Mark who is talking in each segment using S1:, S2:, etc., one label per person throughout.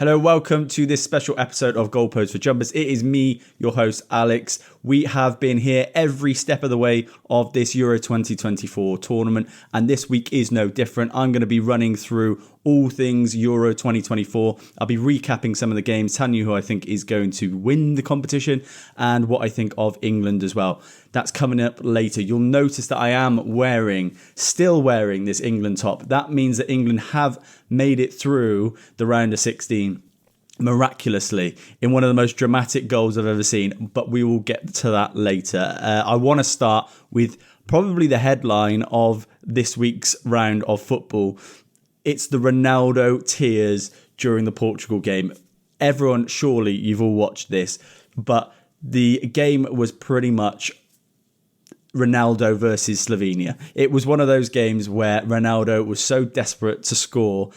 S1: Hello, welcome to this special episode of Goalposts for Jumpers. It is me, your host, Alex. We have been here every step of the way of this Euro 2024 tournament, and this week is no different. I'm going to be running through all things Euro 2024. I'll be recapping some of the games, telling you who I think is going to win the competition, and what I think of England as well. That's coming up later. You'll notice that I am still wearing this England top. That means that England have made it through the round of 16 miraculously in one of the most dramatic goals I've ever seen, but we will get to that later. I want to start with probably the headline of this week's round of football. It's the Ronaldo tears during the Portugal game. Everyone, surely you've all watched this, but the game was pretty much Ronaldo versus Slovenia. It was one of those games where Ronaldo was so desperate to score,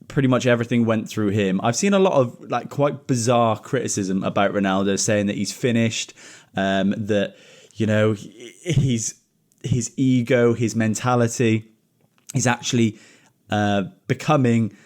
S1: pretty much everything went through him. I've seen a lot of quite bizarre criticism about Ronaldo, saying that he's finished, that his ego, his mentality is actually becoming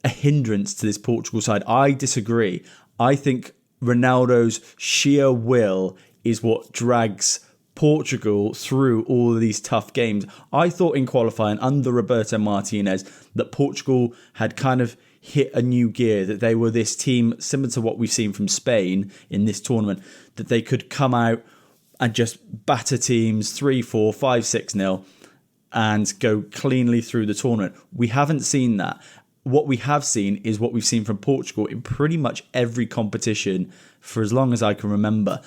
S1: a hindrance to this Portugal side. I disagree. I think Ronaldo's sheer will is what drags Portugal through all of these tough games. I thought in qualifying under Roberto Martinez that Portugal had kind of hit a new gear, that they were this team similar to what we've seen from Spain in this tournament, that they could come out and just batter teams 3-4, 5-6-0 and go cleanly through the tournament. We haven't seen that. What we have seen is what we've seen from Portugal in pretty much every competition for as long as I can remember.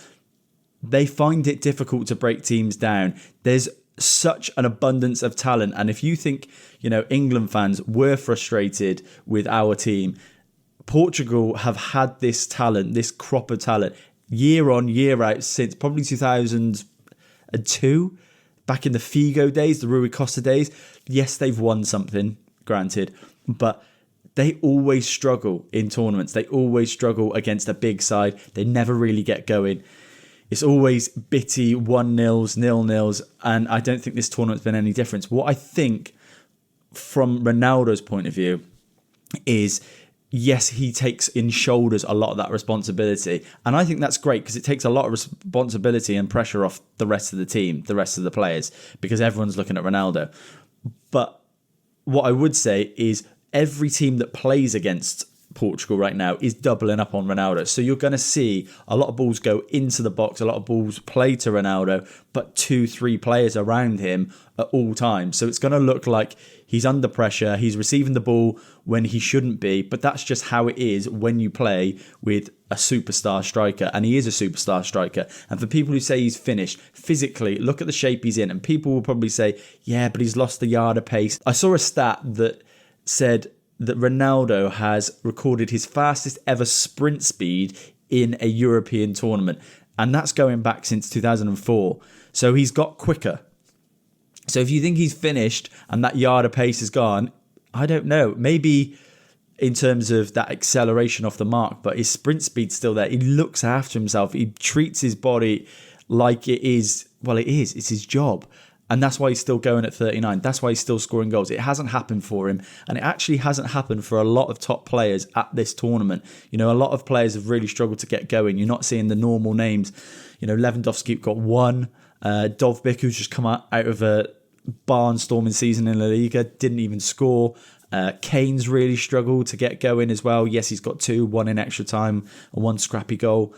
S1: They find it difficult to break teams down. There's such an abundance of talent. And if you think, England fans were frustrated with our team, Portugal have had this talent, this crop of talent, year on, year out, since probably 2002, back in the Figo days, the Rui Costa days. Yes, they've won something, granted, but they always struggle in tournaments. They always struggle against a big side. They never really get going. It's always bitty 1-0, 0-0, and I don't think this tournament's been any different. What I think from Ronaldo's point of view is, yes, he takes in shoulders a lot of that responsibility, and I think that's great because it takes a lot of responsibility and pressure off the rest of the team, the rest of the players, because everyone's looking at Ronaldo. But what I would say is every team that plays against Portugal right now is doubling up on Ronaldo. So you're going to see a lot of balls go into the box, a lot of balls play to Ronaldo, but 2-3 players around him at all times. So it's going to look like he's under pressure, he's receiving the ball when he shouldn't be, but that's just how it is when you play with a superstar striker, and he is a superstar striker. And for people who say he's finished, physically, look at the shape he's in, and people will probably say, yeah, but he's lost the yard of pace. I saw a stat that said that Ronaldo has recorded his fastest ever sprint speed in a European tournament. And that's going back since 2004. So he's got quicker. So if you think he's finished and that yard of pace is gone, I don't know. Maybe in terms of that acceleration off the mark, but his sprint speed's still there. He looks after himself. He treats his body like it is. Well, it is. It's his job. And that's why he's still going at 39. That's why he's still scoring goals. It hasn't happened for him. And it actually hasn't happened for a lot of top players at this tournament. A lot of players have really struggled to get going. You're not seeing the normal names. Lewandowski got one. Dovbyk, who's just come out of a barnstorming season in La Liga, didn't even score. Kane's really struggled to get going as well. Yes, he's got two, one in extra time and one scrappy goal.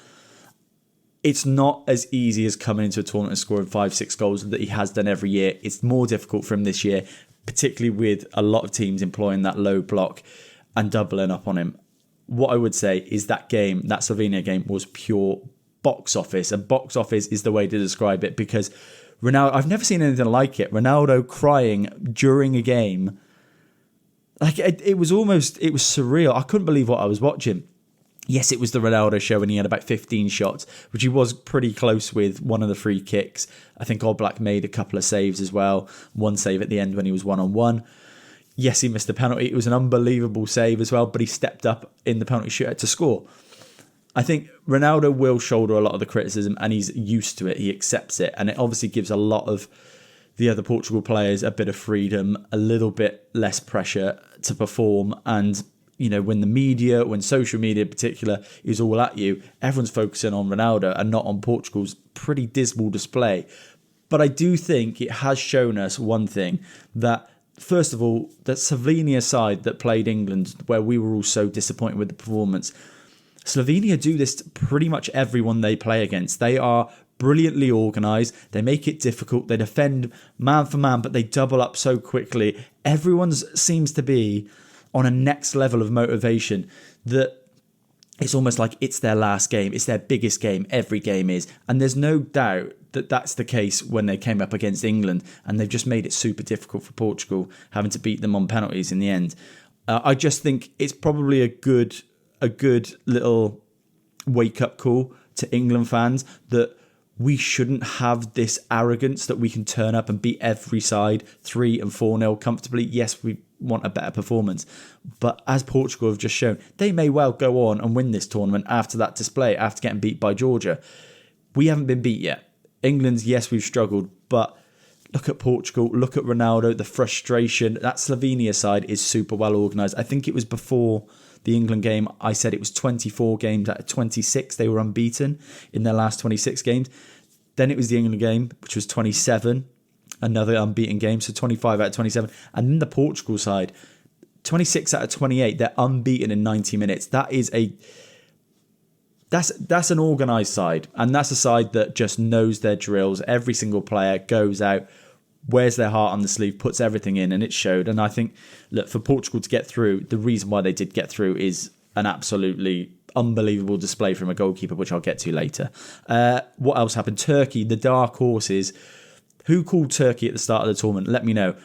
S1: It's not as easy as coming into a tournament and scoring 5-6 goals that he has done every year. It's more difficult for him this year, particularly with a lot of teams employing that low block and doubling up on him. What I would say is that Slovenia game was pure box office, and box office is the way to describe it, because Ronaldo, I've never seen anything like it. Ronaldo crying during a game. It was surreal. I couldn't believe what I was watching. Yes, it was the Ronaldo show and he had about 15 shots, which he was pretty close with one of the free kicks. I think Oblak made a couple of saves as well. One save at the end when he was one-on-one. Yes, he missed a penalty. It was an unbelievable save as well, but he stepped up in the penalty shootout to score. I think Ronaldo will shoulder a lot of the criticism and he's used to it. He accepts it. And it obviously gives a lot of the other Portugal players a bit of freedom, a little bit less pressure to perform. And when the media, when social media in particular is all at you, everyone's focusing on Ronaldo and not on Portugal's pretty dismal display. But I do think it has shown us one thing, that first of all, that Slovenia side that played England, where we were all so disappointed with the performance, Slovenia do this to pretty much everyone they play against. They are brilliantly organised. They make it difficult. They defend man for man, but they double up so quickly. Everyone seems to be on a next level of motivation that it's almost like it's their last game. It's their biggest game. Every game is. And there's no doubt that that's the case when they came up against England, and they've just made it super difficult for Portugal, having to beat them on penalties in the end. I just think it's probably a good little wake-up call to England fans that we shouldn't have this arrogance that we can turn up and beat every side 3 and 4-0 comfortably. Yes, we want a better performance, but as Portugal have just shown, they may well go on and win this tournament after that display, after getting beat by Georgia. We haven't been beat yet. England's, yes, we've struggled, but look at Portugal, look at Ronaldo, the frustration. That Slovenia side is super well organised. I think it was before the England game, I said it was 24 games out of 26. They were unbeaten in their last 26 games. Then it was the England game, which was 27, another unbeaten game, so 25 out of 27. And then the Portugal side, 26 out of 28, they're unbeaten in 90 minutes. That's an organised side, and that's a side that just knows their drills. Every single player goes out, wears their heart on the sleeve, puts everything in, and it showed. And I think, look, for Portugal to get through, the reason why they did get through is an absolutely unbelievable display from a goalkeeper, which I'll get to later. What else happened? Turkey, the dark horses. Who called Turkey at the start of the tournament? Let me know.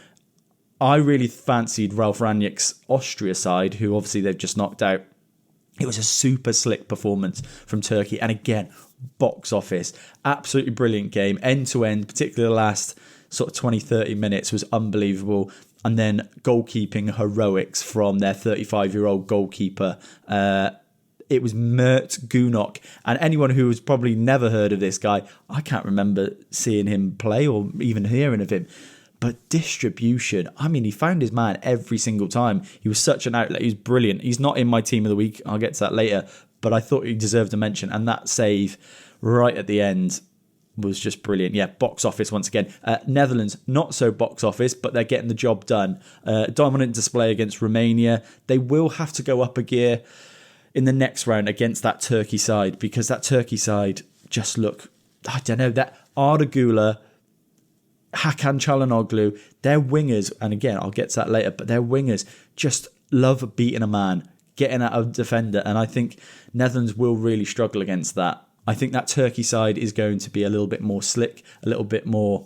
S1: I really fancied Ralf Rangnick's Austria side, who obviously they've just knocked out. It was a super slick performance from Turkey. And again, box office. Absolutely brilliant game. End to end, particularly the last sort of 20, 30 minutes was unbelievable. And then goalkeeping heroics from their 35-year-old goalkeeper. It was Mert Günok. And anyone who has probably never heard of this guy, I can't remember seeing him play or even hearing of him. But distribution, I mean, he found his man every single time. He was such an outlet. He was brilliant. He's not in my team of the week. I'll get to that later. But I thought he deserved a mention. And that save right at the end was just brilliant. Yeah, box office once again. Netherlands, not so box office, but they're getting the job done. Dominant display against Romania. They will have to go up a gear in the next round against that Turkey side, because that Turkey side just look, I don't know, that Arda Güler, Hakan Çalhanoğlu, their wingers, and again, I'll get to that later, but their wingers just love beating a man, getting at a defender, and I think Netherlands will really struggle against that. I think that Turkey side is going to be a little bit more slick, a little bit more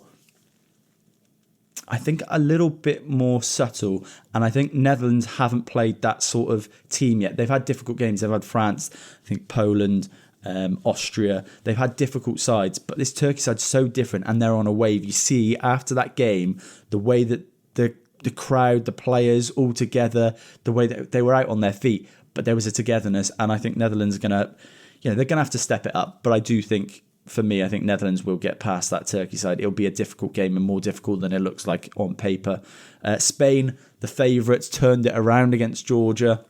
S1: subtle, and I think Netherlands haven't played that sort of team yet. They've had difficult games. They've had France, I think Poland, Austria. They've had difficult sides, but this Turkey side's so different, and they're on a wave. You see after that game the way that the crowd, the players all together, the way that they were out on their feet, but there was a togetherness, and I think Netherlands are gonna, they're gonna have to step it up. But I do think, for me, I think Netherlands will get past that Turkey side. It'll be a difficult game, and more difficult than it looks like on paper. Spain, the favourites, turned it around against Georgia.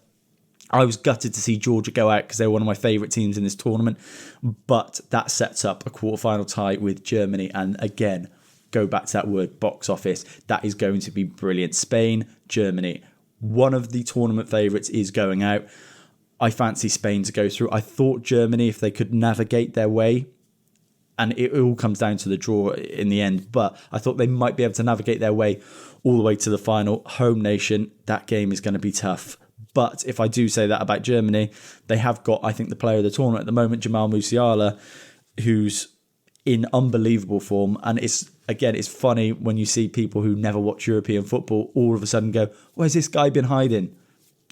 S1: I was gutted to see Georgia go out because they were one of my favourite teams in this tournament. But that sets up a quarterfinal tie with Germany. And again, go back to that word, box office. That is going to be brilliant. Spain, Germany. One of the tournament favourites is going out. I fancy Spain to go through. I thought Germany, if they could navigate their way, and it all comes down to the draw in the end, but I thought they might be able to navigate their way all the way to the final. Home nation, that game is going to be tough. But if I do say that about Germany, they have got, I think, the player of the tournament at the moment, Jamal Musiala, who's in unbelievable form. And it's funny when you see people who never watch European football all of a sudden go, where's this guy been hiding?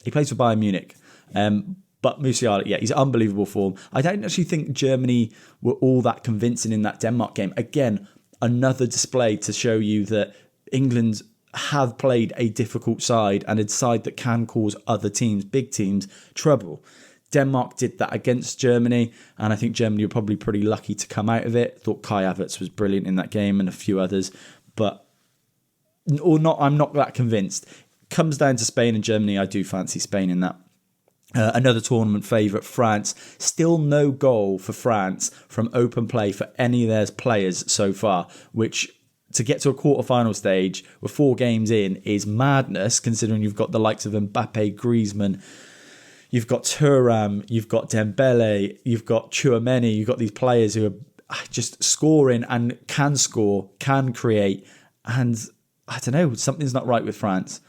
S1: He plays for Bayern Munich. But Musiala, yeah, he's unbelievable form. I don't actually think Germany were all that convincing in that Denmark game. Again, another display to show you that England have played a difficult side and a side that can cause other teams, big teams, trouble. Denmark did that against Germany, and I think Germany were probably pretty lucky to come out of it. Thought Kai Havertz was brilliant in that game and a few others, I'm not that convinced. Comes down to Spain and Germany. I do fancy Spain in that. Another tournament favourite, France. Still no goal for France from open play for any of their players so far, which to get to a quarter-final stage with 4 games in is madness, considering you've got the likes of Mbappe, Griezmann, you've got Thuram, you've got Dembele, you've got Tchouameni, you've got these players who are just scoring and can score, can create, and I don't know, something's not right with France.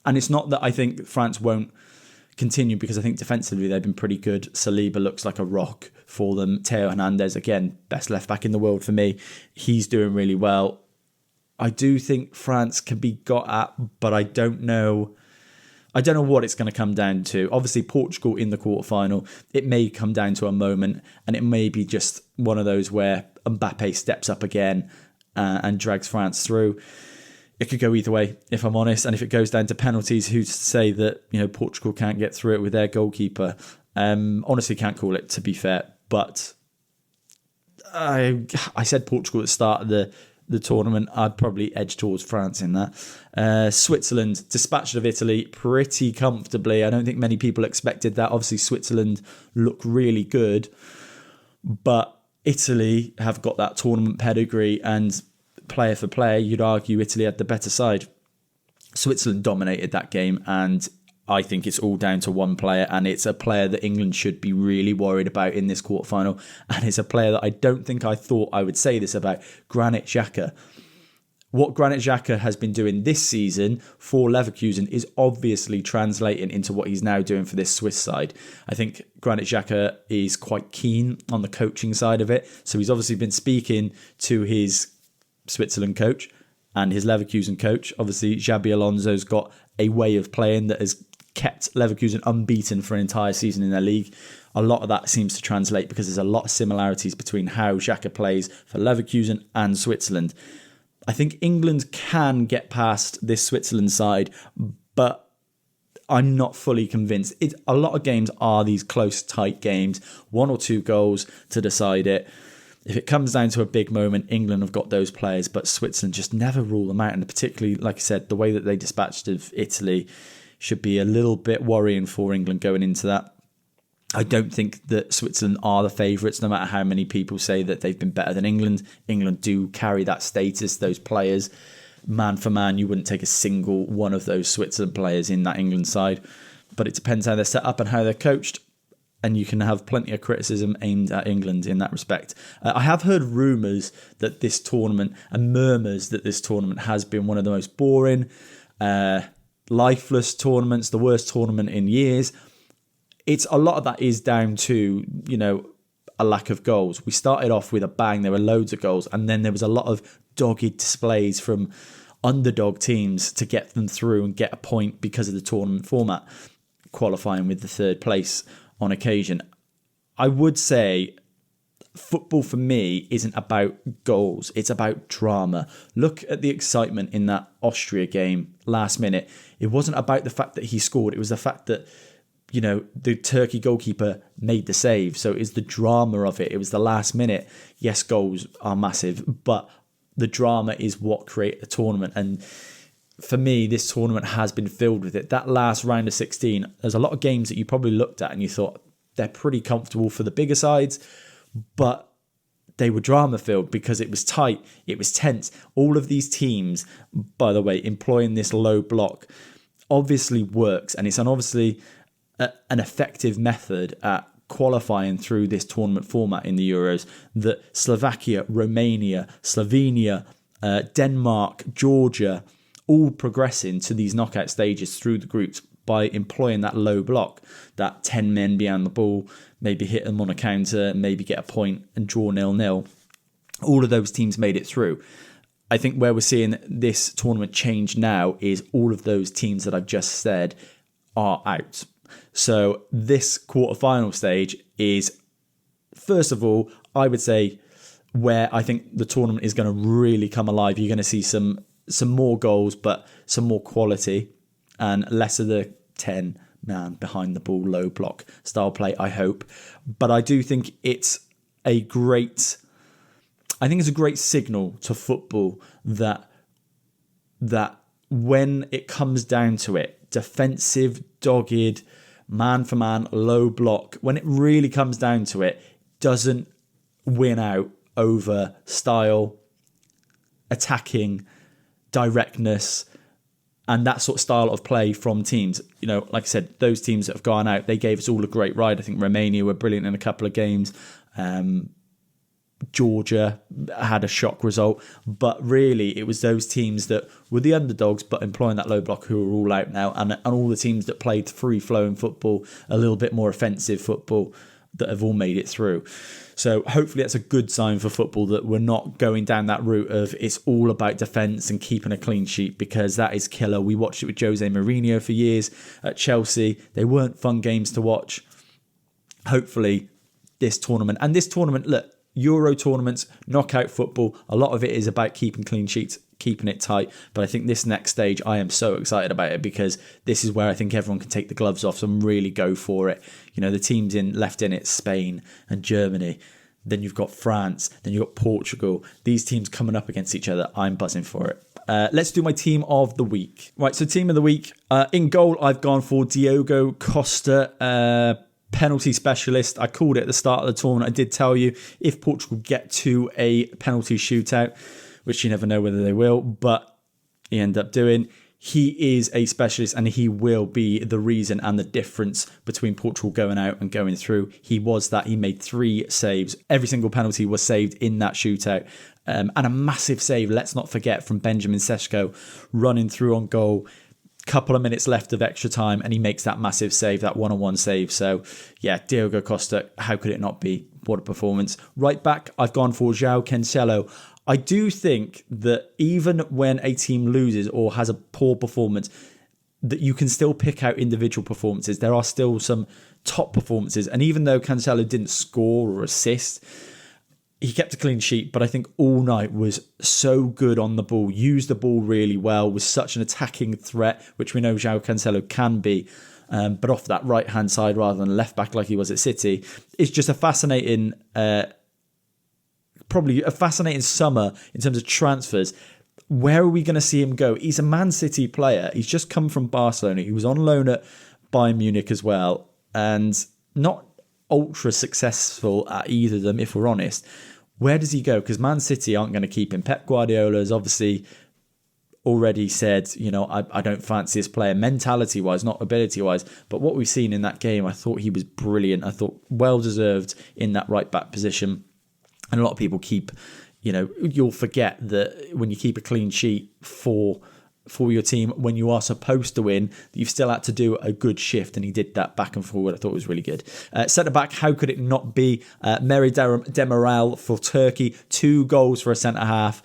S1: And it's not that I think France won't continue, because I think defensively they've been pretty good. Saliba looks like a rock for them. Theo Hernandez, again, best left back in the world for me. He's doing really well. I do think France can be got at, but I don't know what it's going to come down to. Obviously, Portugal in the quarterfinal, it may come down to a moment, and it may be just one of those where Mbappe steps up again and drags France through. It could go either way, if I'm honest. And if it goes down to penalties, who's to say that Portugal can't get through it with their goalkeeper? Honestly, can't call it, to be fair. But I said Portugal at the start of the tournament. I'd probably edge towards France in that. Switzerland dispatched of Italy pretty comfortably. I don't think many people expected that. Obviously, Switzerland look really good, but Italy have got that tournament pedigree, and player for player, you'd argue Italy had the better side. Switzerland dominated that game, and I think it's all down to one player, and it's a player that England should be really worried about in this quarterfinal, and it's a player that I don't think I thought I would say this about, Granit Xhaka. What Granit Xhaka has been doing this season for Leverkusen is obviously translating into what he's now doing for this Swiss side. I think Granit Xhaka is quite keen on the coaching side of it, so he's obviously been speaking to his Switzerland coach and his Leverkusen coach. Obviously, Xabi Alonso's got a way of playing that has kept Leverkusen unbeaten for an entire season in their league. A lot of that seems to translate because there's a lot of similarities between how Xhaka plays for Leverkusen and Switzerland. I think England can get past this Switzerland side, but I'm not fully convinced. A lot of games are these close, tight games, 1 or 2 goals to decide it. If it comes down to a big moment, England have got those players, but Switzerland just never rule them out. And particularly, like I said, the way that they dispatched of Italy should be a little bit worrying for England going into that. I don't think that Switzerland are the favourites, no matter how many people say that they've been better than England. England do carry that status, those players. Man for man, you wouldn't take a single one of those Switzerland players in that England side. But it depends how they're set up and how they're coached. And you can have plenty of criticism aimed at England in that respect. I have heard rumours that this tournament, and murmurs that this tournament has been one of the most boring, lifeless tournaments, the worst tournament in years. A lot of that is down to, a lack of goals. We started off with a bang, there were loads of goals, and then there was a lot of dogged displays from underdog teams to get them through and get a point because of the tournament format, qualifying with the 3rd place on occasion. I would say football for me isn't about goals, it's about drama. Look at the excitement in that Austria game last minute. It wasn't about the fact that he scored, it was the fact that the Turkey goalkeeper made the save. So it's the drama of it. It was the last minute. Yes, goals are massive, but the drama is what creates the tournament. And for me, this tournament has been filled with it. That last round of 16, there's a lot of games that you probably looked at and you thought they're pretty comfortable for the bigger sides, but they were drama-filled because it was tight, it was tense. All of these teams, by the way, employing this low block obviously works, and it's obviously an effective method at qualifying through this tournament format in the Euros that Slovakia, Romania, Slovenia, Denmark, Georgia, all progressing to these knockout stages through the groups by employing that low block, that 10 men behind the ball, maybe hit them on a counter, maybe get a point and draw 0-0. All of those teams made it through. I think where we're seeing this tournament change now is all of those teams that I've just said are out. So this quarterfinal stage is, first of all, I would say where I think the tournament is going to really come alive. You're going to see some more goals, but some more quality and less of the 10-man behind the ball, low block style play, I hope. But I do think it's a great signal to football that when it comes down to it, defensive, dogged, man for man, low block, when it really comes down to it, doesn't win out over style, attacking, directness, and that sort of style of play from teams. You know, like I said, those teams that have gone out, they gave us all a great ride. I think Romania were brilliant in a couple of games. Georgia had a shock result. But really, it was those teams that were the underdogs, but employing that low block, who are all out now. And all the teams that played free-flowing football, a little bit more offensive football, that have all made it through. So hopefully that's a good sign for football, that we're not going down that route of it's all about defence and keeping a clean sheet, because that is killer. We watched it with Jose Mourinho for years at Chelsea. They weren't fun games to watch. Hopefully this tournament, look, Euro tournaments, knockout football, a lot of it is about keeping clean sheets, keeping it tight. But I think this next stage, I am so excited about it, because this is where I think everyone can take the gloves off and really go for it. You know, the teams left in it, Spain and Germany. Then you've got France. Then you've got Portugal. These teams coming up against each other. I'm buzzing for it. Let's do my team of the week. Right, so team of the week. In goal, I've gone for Diogo Costa, penalty specialist. I called it at the start of the tournament. I did tell you, if Portugal get to a penalty shootout, which you never know whether they will, but he ended up doing, he is a specialist and he will be the reason and the difference between Portugal going out and going through. He was that. He made 3 saves. Every single penalty was saved in that shootout. And a massive save, let's not forget, from Benjamin Sesko, running through on goal. Couple of minutes left of extra time and he makes that massive save, that one-on-one save. So yeah, Diogo Costa, how could it not be? What a performance. Right back, I've gone for João Cancelo. I do think that even when a team loses or has a poor performance, that you can still pick out individual performances. There are still some top performances. And even though Cancelo didn't score or assist, he kept a clean sheet, but I think all night was so good on the ball, used the ball really well, was such an attacking threat, which we know João Cancelo can be. But off that right-hand side rather than left back like he was at City, it's just a fascinating, probably a fascinating summer in terms of transfers. Where are we going to see him go? He's a Man City player. He's just come from Barcelona. He was on loan at Bayern Munich as well, and not ultra successful at either of them, if we're honest. Where does he go? Because Man City aren't going to keep him. Pep Guardiola has obviously already said, you know, I don't fancy this player mentality-wise, not ability-wise. But what we've seen in that game, I thought he was brilliant. I thought well-deserved in that right-back position. And a lot of people keep, you know, you'll forget that when you keep a clean sheet for your team, when you are supposed to win, you've still had to do a good shift, and he did that back and forward. I thought it was really good. Centre-back, how could it not be? Merih Demiral for Turkey, 2 goals for a centre-half,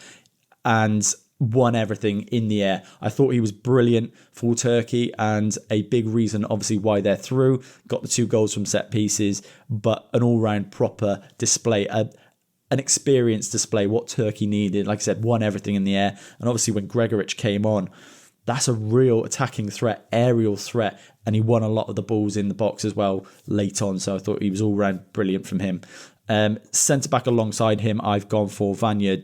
S1: and won everything in the air. I thought he was brilliant for Turkey, and a big reason, obviously, why they're through. Got the 2 goals from set pieces, but an all-round proper display, an experienced display, what Turkey needed. Like I said, won everything in the air. And obviously when Gregoritsch came on, that's a real attacking threat, aerial threat. And he won a lot of the balls in the box as well late on. So I thought he was all round brilliant from him. Centre-back alongside him, I've gone for Vanja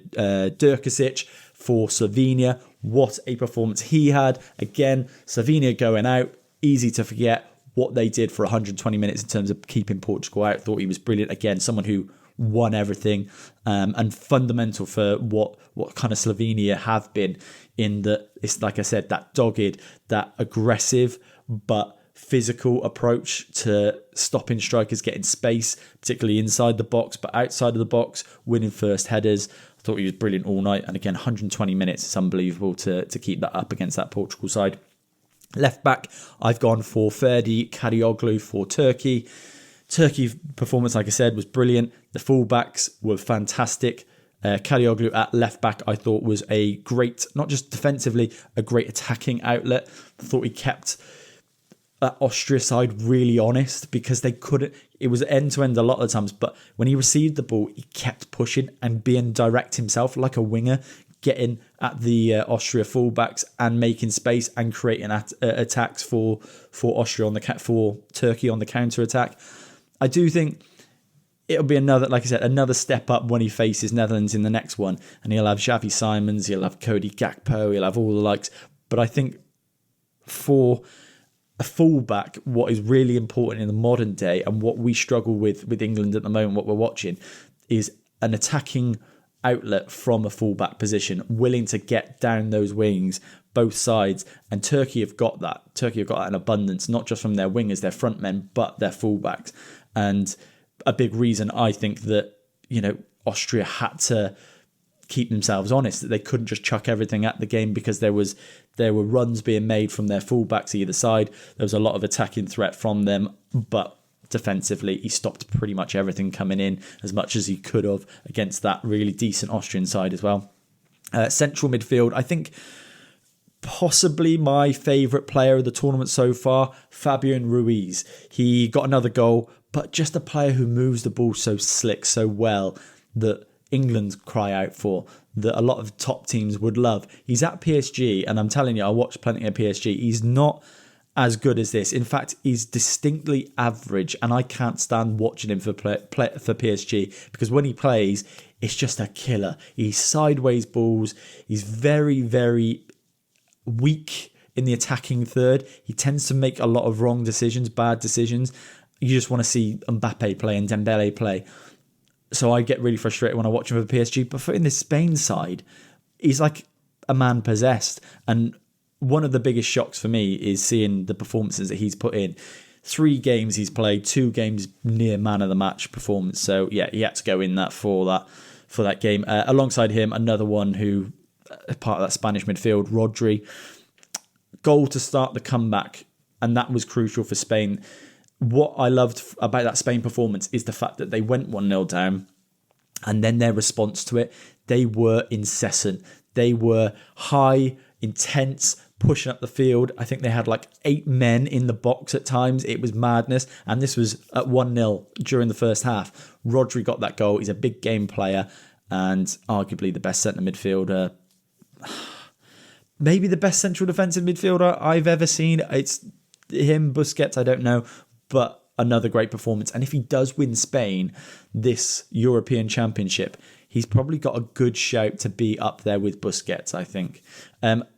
S1: Durkasic for Slovenia. What a performance he had. Again, Slovenia going out, easy to forget what they did for 120 minutes in terms of keeping Portugal out. Thought he was brilliant. Again, someone who won everything, and fundamental for what kind of Slovenia have been, in that it's, like I said, that dogged, that aggressive but physical approach to stopping strikers, getting space, particularly inside the box, but outside of the box, winning first headers. I thought he was brilliant all night, and again, 120 minutes, it's unbelievable to keep that up against that Portugal side. Left back, I've gone for Ferdi Karagioglu for Turkey. Turkey performance, like I said, was brilliant. The fullbacks were fantastic. Karagioglu at left back, I thought, was a great, not just defensively, a great attacking outlet. I thought he kept that Austria side really honest, because they couldn't, it was end to end a lot of times, but when he received the ball, he kept pushing and being direct himself like a winger, getting at the Austria fullbacks and making space and creating attacks for Austria for Turkey on the counter attack. I do think it'll be another, like I said, another step up when he faces Netherlands in the next one. And he'll have Xavi Simons, he'll have Cody Gakpo, he'll have all the likes. But I think for a fullback, what is really important in the modern day and what we struggle with England at the moment, what we're watching, is an attacking outlet from a fullback position, willing to get down those wings, both sides. And Turkey have got that. Turkey have got that in abundance, not just from their wingers, their front men, but their fullbacks. And a big reason I think that, Austria had to keep themselves honest, that they couldn't just chuck everything at the game, because there were runs being made from their fullbacks either side. There was a lot of attacking threat from them, but defensively he stopped pretty much everything coming in as much as he could have against that really decent Austrian side as well. Central midfield, I think possibly my favourite player of the tournament so far, Fabian Ruiz. He got another goal, but just a player who moves the ball so slick, so well, that England cry out for, that a lot of top teams would love. He's at PSG, and I'm telling you, I watched plenty of PSG. He's not as good as this. In fact, he's distinctly average, and I can't stand watching him for PSG, because when he plays, it's just a killer. He's sideways balls. He's very, very weak in the attacking third. He tends to make a lot of wrong decisions, bad decisions. You just want to see Mbappe play and Dembele play. So I get really frustrated when I watch him for PSG. But in this Spain side, he's like a man possessed. And one of the biggest shocks for me is seeing the performances that he's put in. 3 games he's played, 2 games near man of the match performance. So yeah, he had to go in that for that game. Alongside him, another one who part of that Spanish midfield, Rodri. Goal to start the comeback, and that was crucial for Spain. What I loved about that Spain performance is the fact that they went 1-0 down, and then their response to it, they were incessant. They were high, intense, pushing up the field. I think they had like 8 men in the box at times. It was madness. And this was at 1-0 during the first half. Rodri got that goal. He's a big game player and arguably the best centre midfielder. Maybe the best central defensive midfielder I've ever seen. It's him, Busquets, I don't know. But another great performance. And if he does win Spain this European Championship, he's probably got a good shout to be up there with Busquets, I think.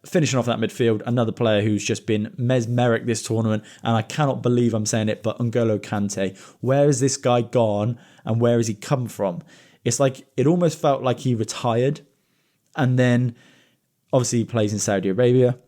S1: Finishing off that midfield, another player who's just been mesmeric this tournament, and I cannot believe I'm saying it, but N'Golo Kante. Where has this guy gone and where has he come from? It's like, it almost felt like he retired, and then obviously he plays in Saudi Arabia.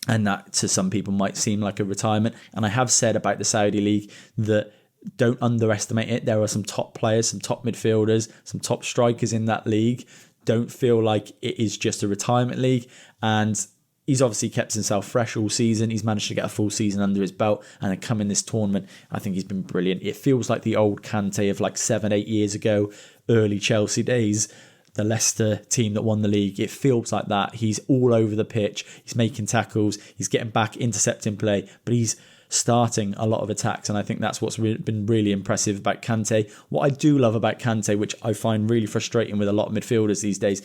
S1: And that to some people might seem like a retirement. And I have said about the Saudi League that don't underestimate it. There are some top players, some top midfielders, some top strikers in that league. Don't feel like it is just a retirement league. And he's obviously kept himself fresh all season. He's managed to get a full season under his belt. And then come in this tournament, I think he's been brilliant. It feels like the old Kante of like 7-8 years ago, early Chelsea days. The Leicester team that won the league. It feels like that. He's all over the pitch. He's making tackles. He's getting back, intercepting play, but he's starting a lot of attacks. And I think that's what's been really impressive about Kante. What I do love about Kante, which I find really frustrating with a lot of midfielders these days,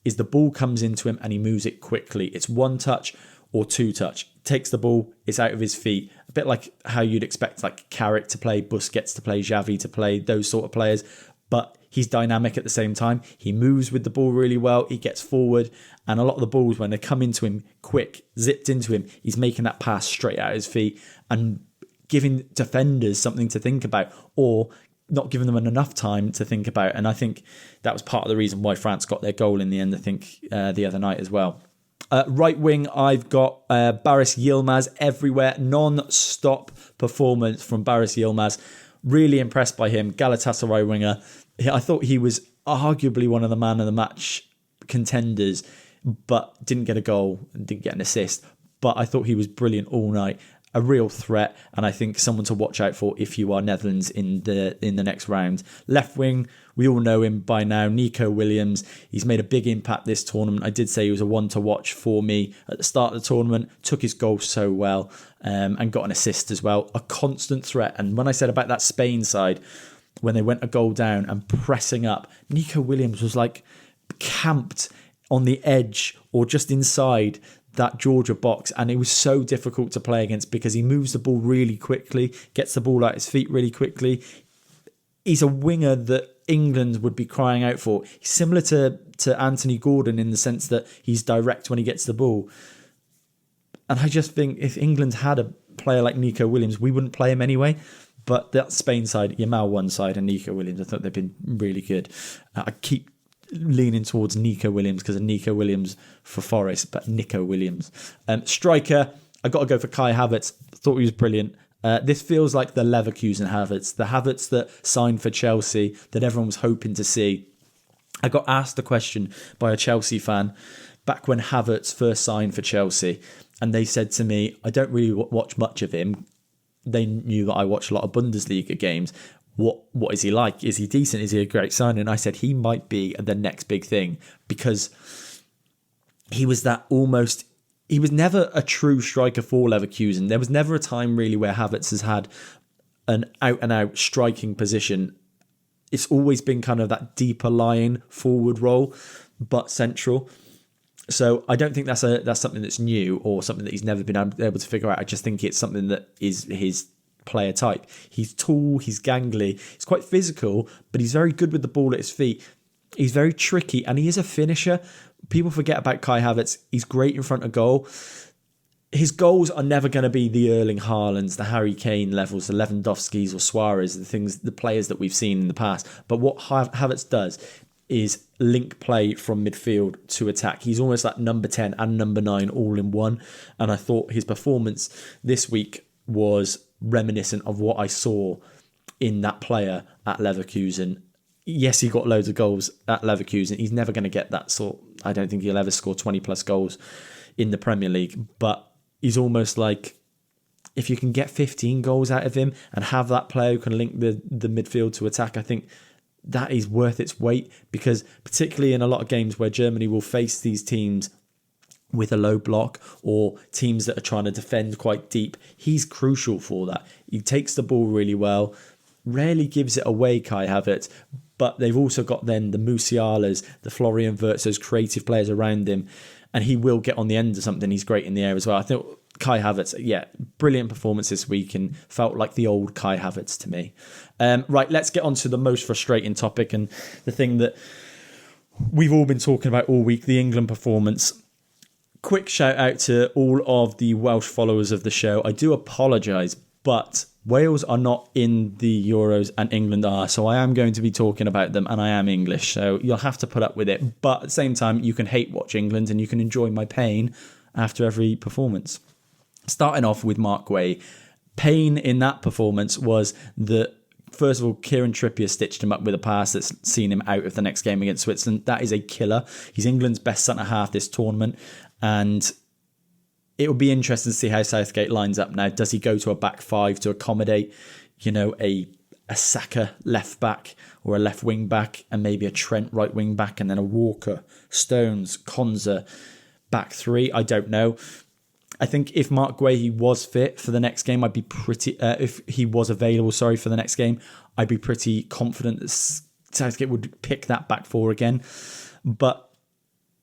S1: is the ball comes into him and he moves it quickly. It's 1 touch or 2 touch. Takes the ball, it's out of his feet. A bit like how you'd expect like Carrick to play, Busquets to play, Xavi to play, those sort of players. But he's dynamic at the same time. He moves with the ball really well. He gets forward. And a lot of the balls, when they come into him quick, zipped into him, he's making that pass straight out of his feet and giving defenders something to think about, or not giving them enough time to think about. And I think that was part of the reason why France got their goal in the end, I think, the other night as well. Right wing, I've got Baris Yilmaz everywhere. Non-stop performance from Baris Yilmaz. Really impressed by him. Galatasaray winger. I thought he was arguably one of the man of the match contenders, but didn't get a goal and didn't get an assist. But I thought he was brilliant all night. A real threat, and I think someone to watch out for if you are Netherlands in the next round. Left wing, we all know him by now, Nico Williams. He's made a big impact this tournament. I did say he was a one to watch for me at the start of the tournament. Took his goal so well, and got an assist as well. A constant threat. And when I said about that Spain side, when they went a goal down and pressing up, Nico Williams was like camped on the edge or just inside that Georgia box, and it was so difficult to play against because he moves the ball really quickly, gets the ball out his feet really quickly. He's a winger that England would be crying out for. He's similar to Anthony Gordon in the sense that he's direct when he gets the ball. And I just think if England had player like Nico Williams, we wouldn't play him anyway. But that Spain side, Yamal one side and Nico Williams, I thought they've been really good. I keep leaning towards Nico Williams because of Nico Williams for Forest, but Nico Williams. Striker, I got to go for Kai Havertz. Thought he was brilliant. This feels like the Leverkusen Havertz, the Havertz that signed for Chelsea, that everyone was hoping to see. I got asked a question by a Chelsea fan back when Havertz first signed for Chelsea, and they said to me, I don't really watch much of him. They knew that I watch a lot of Bundesliga games. What is he like? Is he decent? Is he a great signing? And I said he might be the next big thing, because he was never a true striker for Leverkusen. There was never a time really where Havertz has had an out-and-out striking position. It's always been kind of that deeper lying forward role, but central. So I don't think that's something that's new or something that he's never been able to figure out. I just think it's something that is his player type. He's tall, he's gangly, he's quite physical, but he's very good with the ball at his feet. He's very tricky, and he is a finisher. People forget about Kai Havertz. He's great in front of goal. His goals are never going to be the Erling Haalands, the Harry Kane levels, the Lewandowskis or Suarez, the players that we've seen in the past. But what Havertz does is link play from midfield to attack. He's almost like number 10 and number 9 all in one. And I thought his performance this week was reminiscent of what I saw in that player at Leverkusen. Yes, he got loads of goals at Leverkusen. He's never going to get that sort. I don't think he'll ever score 20 plus goals in the Premier League. But he's almost like, if you can get 15 goals out of him and have that player who can link the midfield to attack, I think that is worth its weight, because particularly in a lot of games where Germany will face these teams with a low block or teams that are trying to defend quite deep, he's crucial for that. He takes the ball really well, rarely gives it away, Kai Havertz, but they've also got then the Musialas, the Florian Wirtz, those creative players around him, and he will get on the end of something. He's great in the air as well. I think Kai Havertz, brilliant performance this week and felt like the old Kai Havertz to me. Right, let's get on to the most frustrating topic and the thing that we've all been talking about all week, the England performance. Quick shout out to all of the Welsh followers of the show. I do apologise, but Wales are not in the Euros and England are, so I am going to be talking about them, and I am English, so you'll have to put up with it. But at the same time, you can hate watch England and you can enjoy my pain after every performance. Starting off with Mark Guay, pain in that performance was that, first of all, Kieran Trippier stitched him up with a pass that's seen him out of the next game against Switzerland. That is a killer. He's England's best centre-half this tournament, and it will be interesting to see how Southgate lines up now. Does he go to a back five to accommodate, a Saka left back or a left wing back, and maybe a Trent right wing back, and then a Walker, Stones, Konza back three? I don't know. I think if Mark Guehi was fit for the next game, I'd be pretty. If he was available, for the next game, I'd be pretty confident that Southgate would pick that back four again. But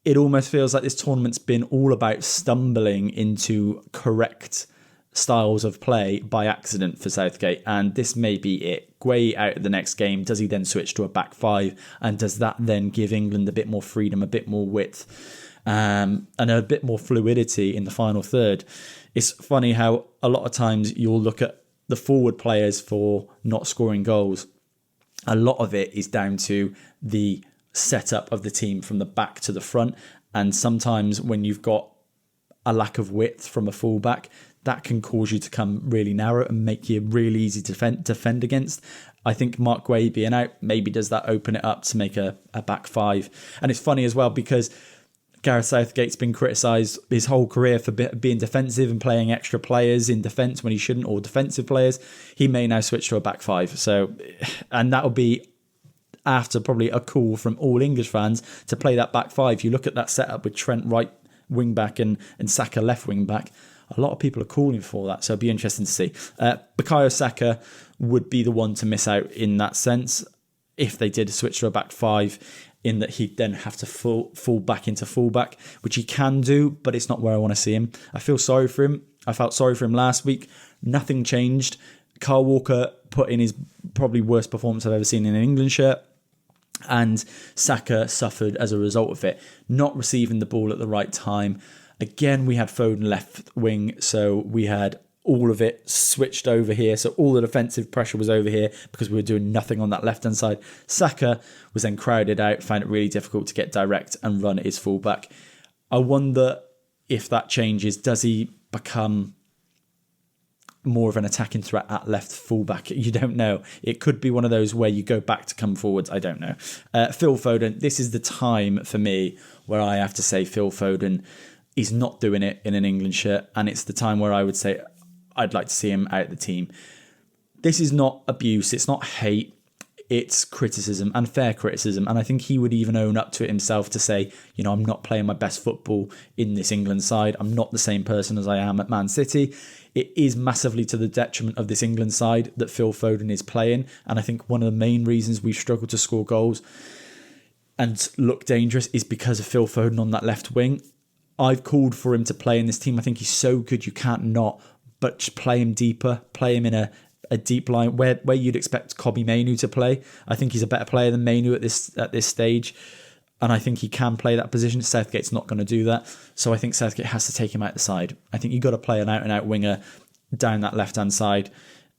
S1: it almost feels like this tournament's been all about stumbling into correct styles of play by accident for Southgate, and this may be it. Guehi out of the next game. Does he then switch to a back five, and does that then give England a bit more freedom, a bit more width? And a bit more fluidity in the final third? It's funny how a lot of times you'll look at the forward players for not scoring goals. A lot of it is down to the setup of the team from the back to the front. And sometimes when you've got a lack of width from a fullback, that can cause you to come really narrow and make you really easy to defend against. I think Mark Guehi being out maybe does that open it up to make a back five. And it's funny as well because Gareth Southgate's been criticised his whole career for being defensive and playing extra players in defence when he shouldn't, or defensive players. He may now switch to a back five. And that'll be after probably a call from all English fans to play that back five. You look at that setup with Trent right wing back and Saka left wing back. A lot of people are calling for that, so it'll be interesting to see. Bukayo Saka would be the one to miss out in that sense if they did switch to a back five, in that he'd then have to fall back into fullback, which he can do, but it's not where I want to see him. I feel sorry for him. I felt sorry for him last week. Nothing changed. Kyle Walker put in his probably worst performance I've ever seen in an England shirt, and Saka suffered as a result of it, not receiving the ball at the right time. Again, we had Foden left wing, so we had all of it switched over here. So all the defensive pressure was over here because we were doing nothing on that left-hand side. Saka was then crowded out, found it really difficult to get direct and run at his fullback. I wonder if that changes. Does he become more of an attacking threat at left fullback? You don't know. It could be one of those where you go back to come forwards. I don't know. Phil Foden, this is the time for me where I have to say Phil Foden is not doing it in an England shirt, and it's the time where I would say I'd like to see him out of the team. This is not abuse. It's not hate. It's criticism, and fair criticism. And I think he would even own up to it himself to say, I'm not playing my best football in this England side. I'm not the same person as I am at Man City. It is massively to the detriment of this England side that Phil Foden is playing. And I think one of the main reasons we've struggled to score goals and look dangerous is because of Phil Foden on that left wing. I've called for him to play in this team. I think he's so good you can't not. But just play him deeper, play him in a deep line where you'd expect Kobbie Mainoo to play. I think he's a better player than Mainoo at this stage, and I think he can play that position. Southgate's not going to do that, so I think Southgate has to take him out the side. I think you've got to play an out-and-out winger down that left-hand side,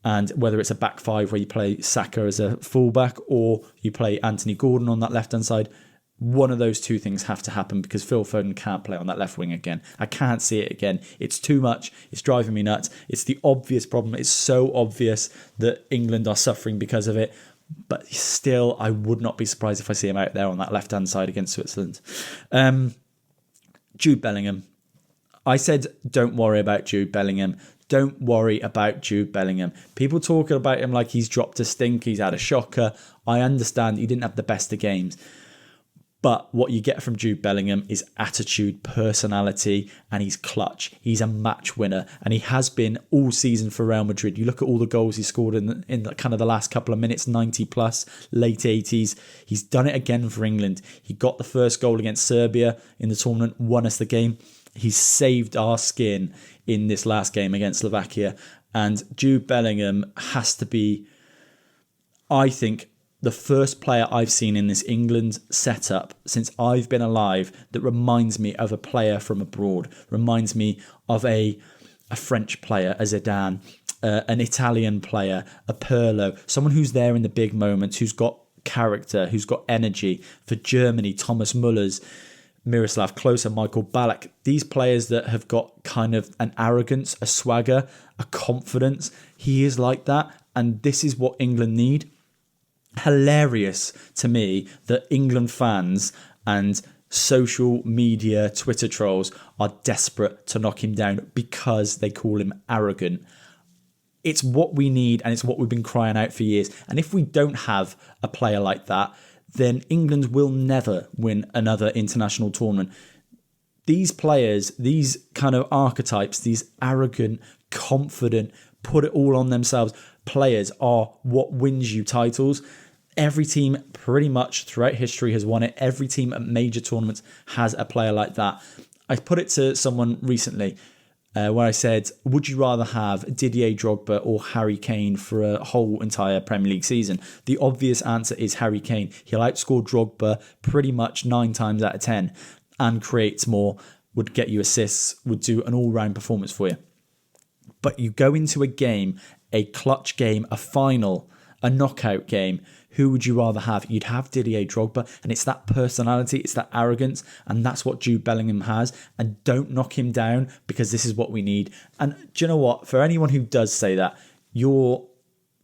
S1: and whether it's a back five where you play Saka as a fullback or you play Anthony Gordon on that left-hand side, one of those two things have to happen because Phil Foden can't play on that left wing again. I can't see it again. It's too much. It's driving me nuts. It's the obvious problem. It's so obvious that England are suffering because of it. But still, I would not be surprised if I see him out there on that left-hand side against Switzerland. Jude Bellingham. I said, don't worry about Jude Bellingham. Don't worry about Jude Bellingham. People talking about him like he's dropped a stink, he's had a shocker. I understand he didn't have the best of games. But what you get from Jude Bellingham is attitude, personality, and he's clutch. He's a match winner, and he has been all season for Real Madrid. You look at all the goals he scored in the kind of the last couple of minutes, 90 plus, late 80s. He's done it again for England. He got the first goal against Serbia in the tournament, won us the game. He's saved our skin in this last game against Slovakia. And Jude Bellingham has to be, I think, the first player I've seen in this England setup since I've been alive that reminds me of a player from abroad, reminds me of a French player, a Zidane, an Italian player, a Pirlo, someone who's there in the big moments, who's got character, who's got energy. For Germany, Thomas Müllers, Miroslav Klose, Michael Ballack, these players that have got kind of an arrogance, a swagger, a confidence. He is like that, and this is what England need. Hilarious to me that England fans and social media Twitter trolls are desperate to knock him down because they call him arrogant. It's what we need, and it's what we've been crying out for years. And if we don't have a player like that, then England will never win another international tournament. These players, these kind of archetypes, these arrogant, confident, put it all on themselves players are what wins you titles. Every team pretty much throughout history has won it. Every team at major tournaments has a player like that. I put it to someone recently where I said, would you rather have Didier Drogba or Harry Kane for a whole entire Premier League season? The obvious answer is Harry Kane. He'll outscore Drogba pretty much 9 times out of 10 and creates more, would get you assists, would do an all-round performance for you. But you go into a game, a clutch game, a final, a knockout game, who would you rather have? You'd have Didier Drogba, and it's that personality, it's that arrogance, and that's what Jude Bellingham has. And don't knock him down because this is what we need. And do you know what? For anyone who does say that, you're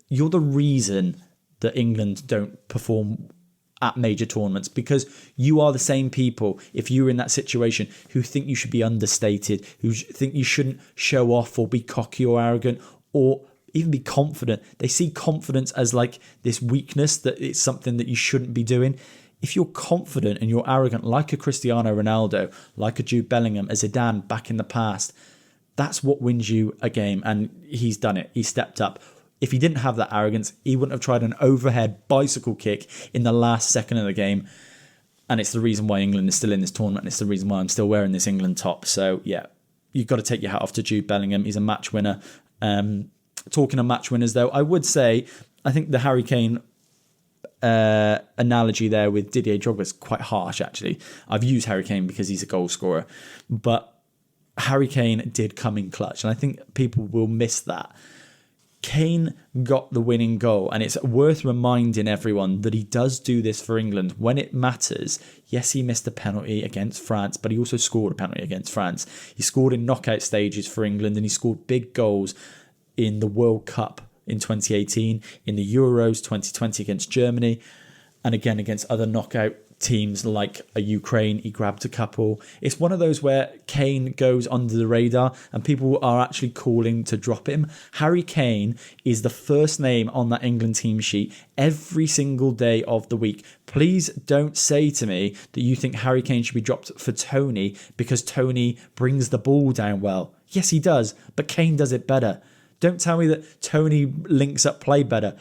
S1: the reason that England don't perform at major tournaments, because you are the same people, if you were in that situation, who think you should be understated, who think you shouldn't show off or be cocky or arrogant or even be confident. They see confidence as like this weakness, that it's something that you shouldn't be doing. If you're confident and you're arrogant, like a Cristiano Ronaldo, like a Jude Bellingham, a Zidane back in the past, that's what wins you a game. And he's done it. He stepped up. If he didn't have that arrogance, he wouldn't have tried an overhead bicycle kick in the last second of the game. And it's the reason why England is still in this tournament. And it's the reason why I'm still wearing this England top. So yeah, you've got to take your hat off to Jude Bellingham. He's a match winner. Talking of match winners, though, I would say I think the Harry Kane analogy there with Didier Drogba is quite harsh, actually. I've used Harry Kane because he's a goal scorer. But Harry Kane did come in clutch, and I think people will miss that. Kane got the winning goal, and it's worth reminding everyone that he does do this for England when it matters. Yes, he missed a penalty against France, but he also scored a penalty against France. He scored in knockout stages for England, and he scored big goals in the World Cup in 2018, in the Euros 2020 against Germany, and again against other knockout teams like a Ukraine. He grabbed a couple. It's one of those where Kane goes under the radar and people are actually calling to drop him. Harry Kane is the first name on that England team sheet every single day of the week. Please don't say to me that you think Harry Kane should be dropped for Tony because Tony brings the ball down well. Yes, he does, but Kane does it better. Don't tell me that Tony links up play better.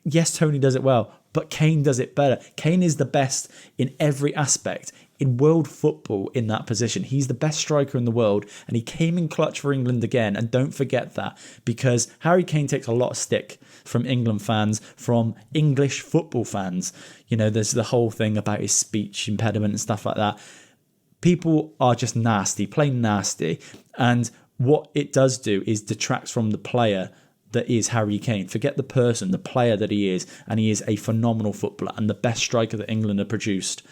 S1: Yes, Tony does it well, but Kane does it better. Kane is the best in every aspect in world football in that position. He's the best striker in the world, and he came in clutch for England again. And don't forget that, because Harry Kane takes a lot of stick from England fans, from English football fans. You know, there's the whole thing about his speech impediment and stuff like that. People are just nasty, plain nasty. And what it does do is detracts from the player that is Harry Kane. Forget the person, the player that he is, and he is a phenomenal footballer and the best striker that England have produced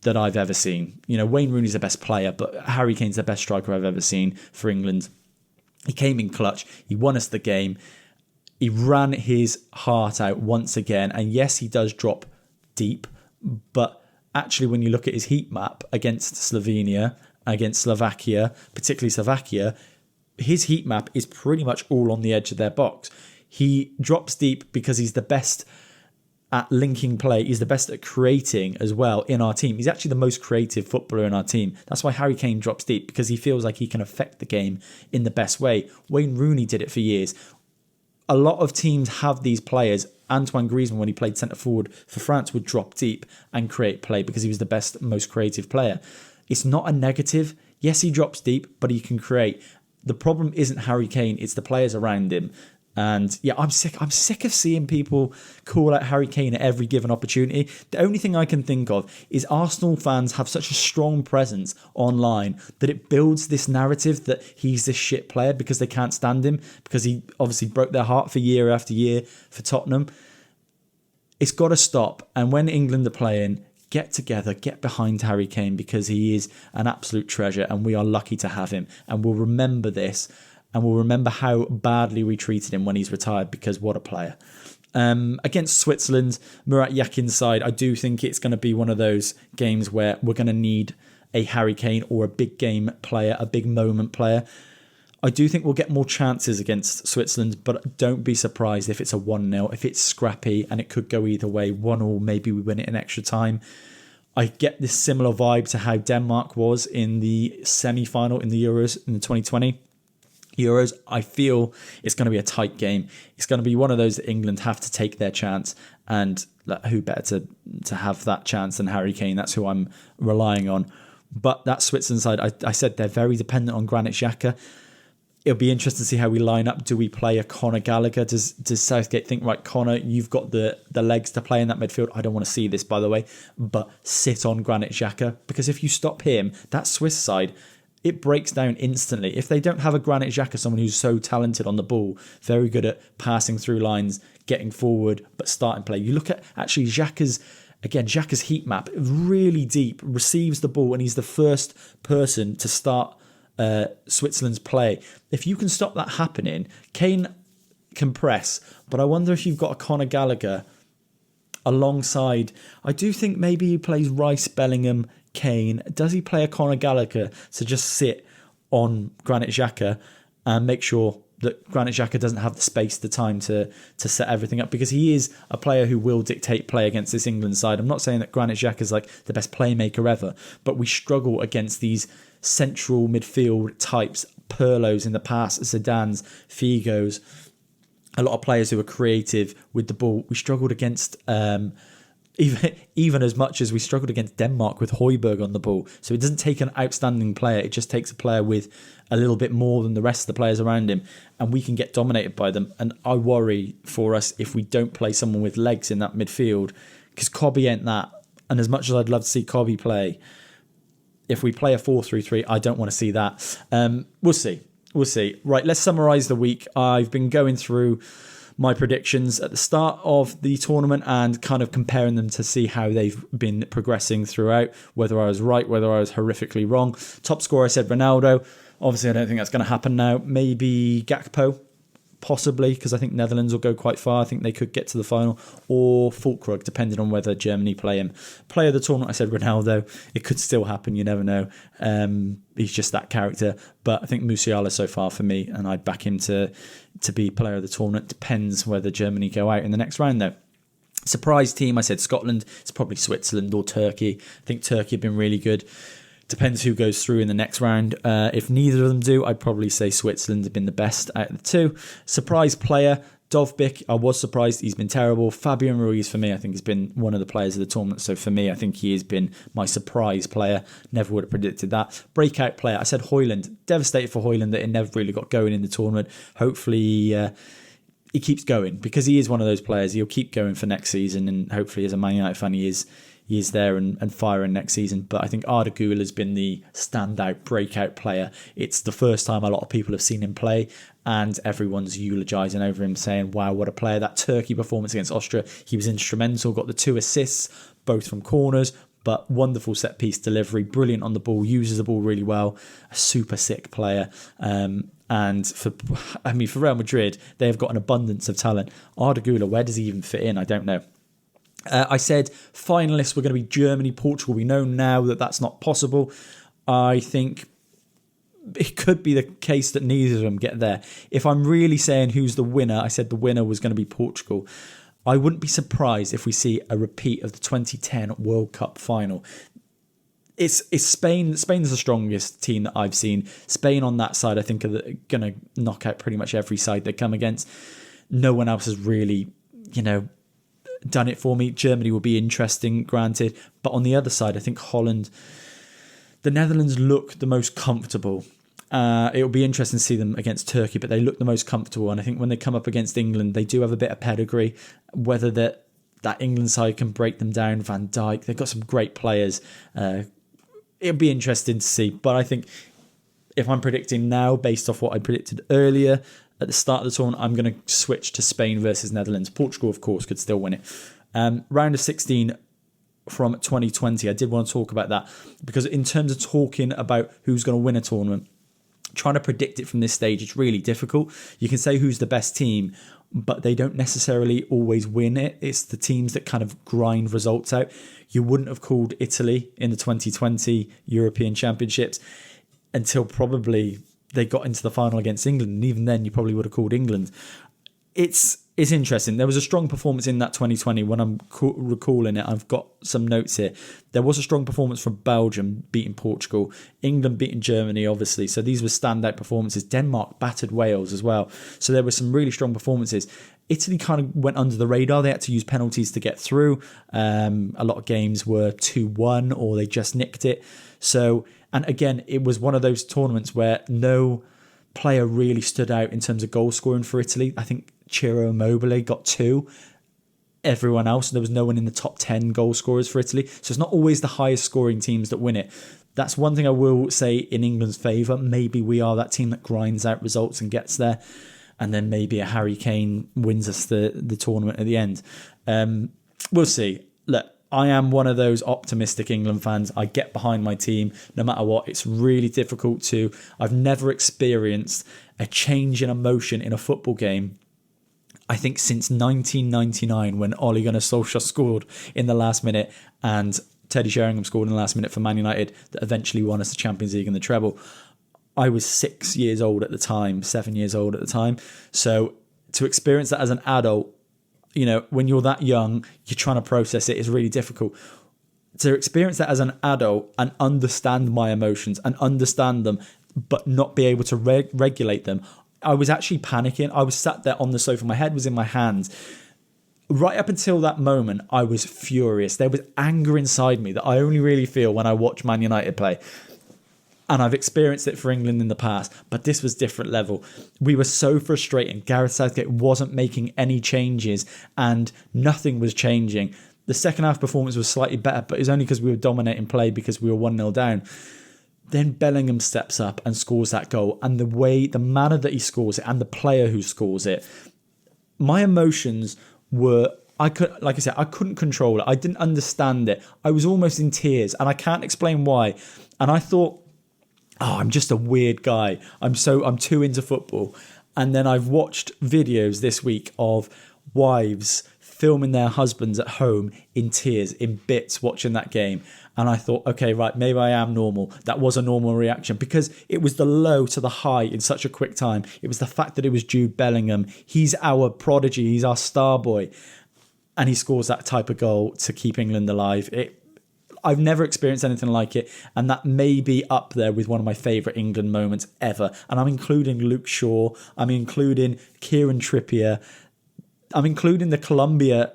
S1: that I've ever seen. You know, Wayne Rooney's the best player, but Harry Kane's the best striker I've ever seen for England. He came in clutch. He won us the game. He ran his heart out once again. And yes, he does drop deep, but actually when you look at his heat map against Slovenia, against Slovakia, particularly Slovakia, his heat map is pretty much all on the edge of their box. He drops deep because he's the best at linking play. He's the best at creating as well in our team. He's actually the most creative footballer in our team. That's why Harry Kane drops deep, because he feels like he can affect the game in the best way. Wayne Rooney did it for years. A lot of teams have these players. Antoine Griezmann, when he played centre forward for France, would drop deep and create play because he was the best, most creative player. It's not a negative. Yes, he drops deep, but he can create. The problem isn't Harry Kane, it's the players around him. And yeah, I'm sick of seeing people call out Harry Kane at every given opportunity. The only thing I can think of is Arsenal fans have such a strong presence online that it builds this narrative that he's this shit player because they can't stand him, because he obviously broke their heart for year after year for Tottenham. It's got to stop. And when England are playing, get together, get behind Harry Kane, because he is an absolute treasure and we are lucky to have him. And we'll remember this, and we'll remember how badly we treated him when he's retired, because what a player. Against Switzerland, Murat Yakin's side, I do think it's going to be one of those games where we're going to need a Harry Kane or a big game player, a big moment player. I do think we'll get more chances against Switzerland, but don't be surprised if it's a 1-0, if it's scrappy, and it could go either way. 1-1, maybe we win it in extra time. I get this similar vibe to how Denmark was in the semi-final in the Euros, in the 2020 Euros. I feel it's going to be a tight game. It's going to be one of those that England have to take their chance, and who better to have that chance than Harry Kane? That's who I'm relying on. But that Switzerland side, I said they're very dependent on Granit Xhaka. It'll be interesting to see how we line up. Do we play a Conor Gallagher? Does Southgate think, right, Conor, you've got the legs to play in that midfield? I don't want to see this, by the way, but sit on Granit Xhaka, because if you stop him, that Swiss side, it breaks down instantly. If they don't have a Granit Xhaka, someone who's so talented on the ball, very good at passing through lines, getting forward, but starting play. You look at actually Xhaka's heat map, really deep, receives the ball, and he's the first person to start Switzerland's play. If you can stop that happening, Kane can press, but I wonder if you've got a Conor Gallagher alongside. I do think maybe he plays Rice, Bellingham, Kane. Does he play a Conor Gallagher to just sit on Granit Xhaka and make sure that Granit Xhaka doesn't have the space, the time to set everything up, because he is a player who will dictate play against this England side. I'm not saying that Granit Xhaka is like the best playmaker ever, but we struggle against these central midfield types, Pirlos in the past, Zidane's, Figo's, a lot of players who are creative with the ball. We struggled against even as much as we struggled against Denmark with Højbjerg on the ball. So it doesn't take an outstanding player. It just takes a player with a little bit more than the rest of the players around him, and we can get dominated by them. And I worry for us if we don't play someone with legs in that midfield, because Cobby ain't that. And as much as I'd love to see Cobby play, If we play a 4-3-3, I don't want to see that. We'll see. We'll see. Right, let's summarise the week. I've been going through my predictions at the start of the tournament and kind of comparing them to see how they've been progressing throughout, whether I was right, whether I was horrifically wrong. Top scorer, I said Ronaldo. Obviously, I don't think that's going to happen now. Maybe Gakpo, possibly, because I think Netherlands will go quite far. I think they could get to the final. Or Fulkrug, depending on whether Germany play him. Player of the tournament, I said Ronaldo. It could still happen, you never know. He's just that character. But I think Musiala so far for me, and I'd back him to be player of the tournament. Depends whether Germany go out in the next round, though. Surprise team, I said Scotland. It's probably Switzerland or Turkey. I think Turkey have been really good. Depends who goes through in the next round. If neither of them do, I'd probably say Switzerland have been the best out of the two. Surprise player, Dovbyk. I was surprised. He's been terrible. Fabian Ruiz, for me, I think has been one of the players of the tournament. So for me, I think he has been my surprise player. Never would have predicted that. Breakout player, I said Højlund. Devastated for Højlund that it never really got going in the tournament. Hopefully he keeps going, because he is one of those players. He'll keep going for next season, and hopefully as a Man United fan, he is there and firing next season. But I think Arda Güler has been the standout breakout player. It's the first time a lot of people have seen him play, and everyone's eulogising over him, saying, wow, what a player. That Turkey performance against Austria, he was instrumental, got the 2 assists, both from corners, but wonderful set-piece delivery, brilliant on the ball, uses the ball really well, a super sick player. And for Real Madrid, they have got an abundance of talent. Arda Güler, where does he even fit in? I don't know. I said finalists were going to be Germany, Portugal. We know now that that's not possible. I think it could be the case that neither of them get there. If I'm really saying who's the winner, I said the winner was going to be Portugal. I wouldn't be surprised if we see a repeat of the 2010 World Cup final. It's Spain. Spain's the strongest team that I've seen. Spain on that side, I think, are going to knock out pretty much every side they come against. No one else has really, done it for me. Germany will be interesting, granted. But on the other side, I think Holland, the Netherlands look the most comfortable. It'll be interesting to see them against Turkey, but they look the most comfortable. And I think when they come up against England, they do have a bit of pedigree. Whether that England side can break them down, Van Dijk, they've got some great players. It'll be interesting to see. But I think if I'm predicting now, based off what I predicted earlier at the start of the tournament, I'm going to switch to Spain versus Netherlands. Portugal, of course, could still win it. Round of 16 from 2020, I did want to talk about that, because in terms of talking about who's going to win a tournament, trying to predict it from this stage, it's really difficult. You can say who's the best team, but they don't necessarily always win it. It's the teams that kind of grind results out. You wouldn't have called Italy in the 2020 European Championships until probably they got into the final against England. And even then, you probably would have called England. It's interesting. There was a strong performance in that 2020. When I'm recalling it, I've got some notes here. There was a strong performance from Belgium beating Portugal, England beating Germany, obviously. So these were standout performances. Denmark battered Wales as well. So there were some really strong performances. Italy kind of went under the radar. They had to use penalties to get through. A lot of games were 2-1 or they just nicked it. So, and again, it was one of those tournaments where no player really stood out in terms of goal scoring for Italy. I think Ciro Immobile got 2. Everyone else, there was no one in the top 10 goal scorers for Italy. So it's not always the highest scoring teams that win it. That's one thing I will say in England's favour. Maybe we are that team that grinds out results and gets there. And then maybe a Harry Kane wins us the tournament at the end. We'll see. Look, I am one of those optimistic England fans. I get behind my team no matter what. It's really difficult to... I've never experienced a change in emotion in a football game, I think, since 1999 when Ole Gunnar Solskjaer scored in the last minute and Teddy Sheringham scored in the last minute for Man United that eventually won us the Champions League and the treble. I was 6 years old at the time, 7 years old at the time. So to experience that as an adult, when you're that young, you're trying to process it. It's really difficult. To experience that as an adult and understand my emotions and understand them, but not be able to regulate them. I was actually panicking. I was sat there on the sofa. My head was in my hands. Right up until that moment, I was furious. There was anger inside me that I only really feel when I watch Man United play. And I've experienced it for England in the past, but this was different level. We were so frustrated. Gareth Southgate wasn't making any changes and nothing was changing. The second half performance was slightly better, but it's only because we were dominating play because we were 1-0 down. Then Bellingham steps up and scores that goal. And the manner that he scores it and the player who scores it, my emotions were, I couldn't control it. I didn't understand it. I was almost in tears and I can't explain why. And I thought, I'm just a weird guy. I'm too into football. And then I've watched videos this week of wives filming their husbands at home in tears, in bits, watching that game. And I thought, okay, right, maybe I am normal. That was a normal reaction because it was the low to the high in such a quick time. It was the fact that it was Jude Bellingham. He's our prodigy. He's our star boy. And he scores that type of goal to keep England alive. I've never experienced anything like it. And that may be up there with one of my favourite England moments ever. And I'm including Luke Shaw. I'm including Kieran Trippier. I'm including the Colombia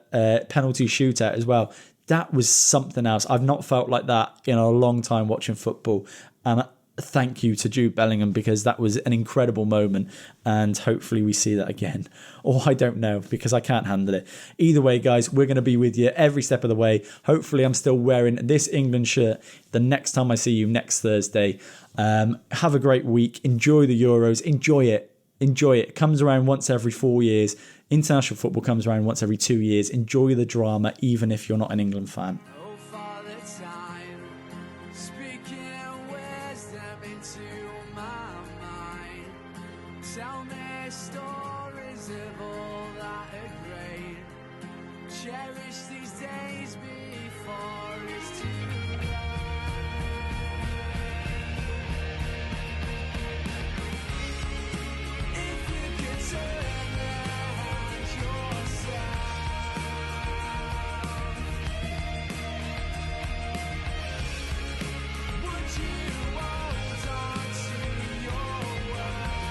S1: penalty shootout as well. That was something else. I've not felt like that in a long time watching football. And thank you to Jude Bellingham because that was an incredible moment. And hopefully we see that again. Or I don't know because I can't handle it. Either way, guys, we're going to be with you every step of the way. Hopefully I'm still wearing this England shirt the next time I see you next Thursday. Have a great week. Enjoy the Euros. Enjoy it. It comes around once every 4 years. International football comes around once every 2 years. Enjoy the drama, even if you're not an England fan.
S2: Tell me stories of all that are great. Cherish these days before it's too late. If you could turn around yourself, would you hold on to your world?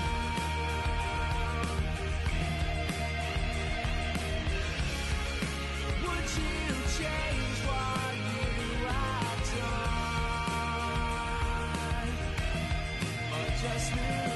S2: Would you change what you have done, or just move